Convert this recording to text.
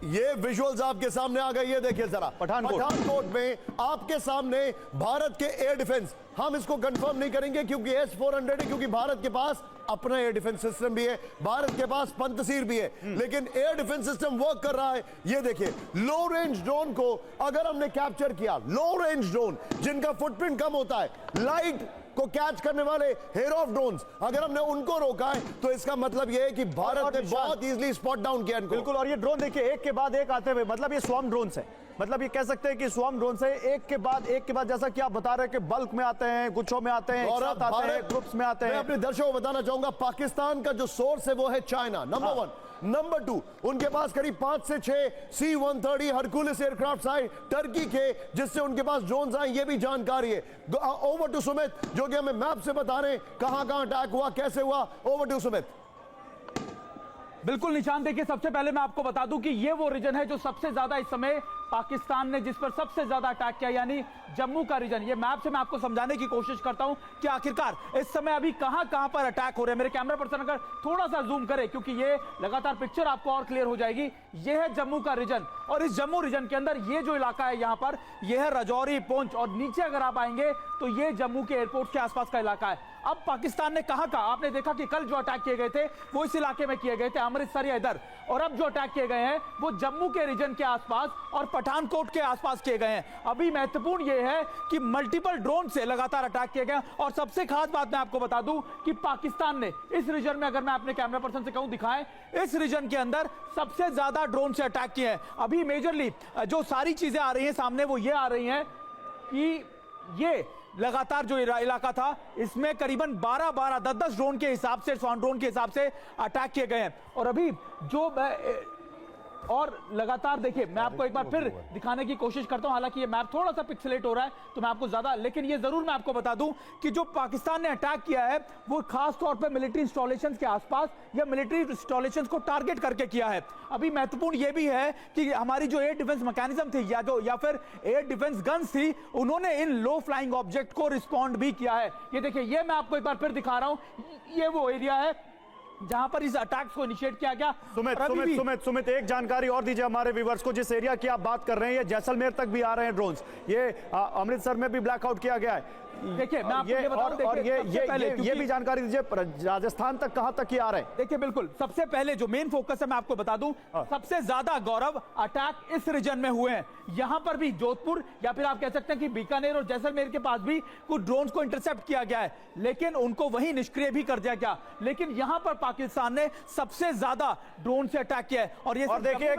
ये विजुअल्स आपके सामने आ गए, ये देखिए जरा पठानकोट में आपके सामने भारत के एयर डिफेंस। हम इसको कंफर्म नहीं करेंगे क्योंकि S-400 है, क्योंकि भारत के पास अपना एयर डिफेंस सिस्टम भी है, भारत के पास पंतसीर भी है, लेकिन एयर डिफेंस सिस्टम वर्क कर रहा है। ये देखिए लो रेंज ड्रोन को अगर हमने कैप्चर किया, लो रेंज ड्रोन जिनका फुटप्रिंट कम होता है, लाइट को कैच करने वाले हेरोफ ड्रोन्स, अगर हमने उनको रोका है तो इसका मतलब यह है कि भारत ने बहुत इजीली स्पॉट डाउन किया इनको। बिल्कुल, और ये ड्रोन देखिए एक के बाद एक आते हुए, मतलब ये स्वॉर्म ड्रोन है, मतलब ये कह सकते हैं कि स्वॉर्म ड्रोन से एक के बाद जैसा कि आप बता रहे हैं कि बल्क में आते हैं, गुच्छों में आते हैं, एक साथ आते हैं, ग्रुप्स में आते हैं। मैं अपने दर्शकों को बताना चाहूंगा पाकिस्तान का जो सोर्स है वो है चाइना, नंबर 1। नंबर 2, उनके पास करीब 5 से 6 C-130 हरकुलिस एयरक्राफ्ट आए टर्की के, जिससे उनके पास ड्रोन्स आए, ये भी जानकारी है। ओवर टू सुमित जो कि हमें मैप से बता रहे हैं कहां अटैक हुआ, कैसे हुआ। Over to Sumit. बिल्कुल निशान, देखिए सबसे पहले मैं आपको बता दूं कि ये वो रीजन है जो सबसे ज्यादा इस समय पाकिस्तान ने जिस पर सबसे ज्यादा अटैक किया, यानी जम्मू का रीजन। ये मैप से मैं आपको समझाने की कोशिश करता हूं कि आखिरकार इस समय अभी कहां पर अटैक हो रहे हैं। मेरे कैमरा पर्सन अगर थोड़ा सा जूम करे, क्योंकि ये लगातार पिक्चर आपको और क्लियर हो जाएगी। ये है जम्मू का रीजन, और इस जम्मू रीजन के अंदर ये जो इलाका है यहां पर, यह है राजौरी, पुंछ, और नीचे अगर आप आएंगे तो ये जम्मू के एयरपोर्ट के आसपास का इलाका है। अब पाकिस्तान ने कहा आपने देखा कि कल जो अटैक किए गए थे वो इस इलाके में किए गए थे, अमृतसर या इधर, और अब जो अटैक किए गए हैं वो जम्मू के रीजन के आसपास और पठानकोट के आसपास किए गए हैं। अभी महत्वपूर्ण ये है कि मल्टीपल ड्रोन से लगातार अटैक किए गए, और सबसे खास बात मैं आपको बता दूं कि पाकिस्तान ने इस रीजन में, अगर मैं अपने कैमरा पर्सन से कहूं दिखाएं, इस रीजन के अंदर सबसे ज्यादा ड्रोन से अटैक किए हैं। अभी मेजरली जो सारी चीजें आ रही हैं सामने वो ये आ रही हैं कि ये लगातार जो इलाका था इसमें करीबन 12 10 ड्रोन के हिसाब से, ड्रोन के हिसाब से अटैक किए गए हैं। और अभी जो और लगातार देखिए मैं आपको एक बार फिर दिखाने की कोशिश करता हूं, हालांकि ये मैप थोड़ा सा पिक्सेलेट हो रहा है तो मैं आपको ज्यादा, लेकिन ये जरूर मैं आपको बता दूं कि जो पाकिस्तान ने अटैक किया है वो खास तौर पे मिलिट्री इंस्टॉलेशंस के आसपास या मिलिट्री इंस्टॉलेशंस को टारगेट करके किया है। अभी महत्वपूर्ण ये भी है कि हमारी जो एयर डिफेंस मैकेनिज्म थी या फिर एयर डिफेंस गन्स थी, उन्होंने इन लो फ्लाइंग ऑब्जेक्ट को रिस्पॉन्ड भी किया है। ये देखिए, ये मैं आपको एक बार फिर दिखा रहा हूं, ये वो एरिया है जहां पर इस अटैक्स को इनिशिएट किया गया। सुमित एक जानकारी और दीजिए हमारे व्यूअर्स को, जिस एरिया की आप बात कर रहे हैं ये जैसलमेर तक भी आ रहे हैं ड्रोन्स, ये अमृतसर में भी ब्लैकआउट किया गया है। देखिए मैं आपको ये बताऊं, और ये भी जानकारी दीजिए राजस्थान तक कहां तक ये आ रहे हैं। देखिए बिल्कुल, सबसे पहले जो मेन फोकस है मैं आपको बता दूं, सबसे ज्यादा गौरव अटैक इस रीजन में हुए हैं। यहां पर भी जोधपुर या फिर आप कह सकते हैं कि बीकानेर और जैसलमेर के पास भी कुछ ड्रोन्स को इंटरसेप्ट किया गया है, लेकिन उनको वहीं निष्क्रिय भी कर दिया गया। लेकिन यहां पर पाकिस्तान ने सबसे ज्यादा ड्रोन से अटैक किया है। और ये देखिए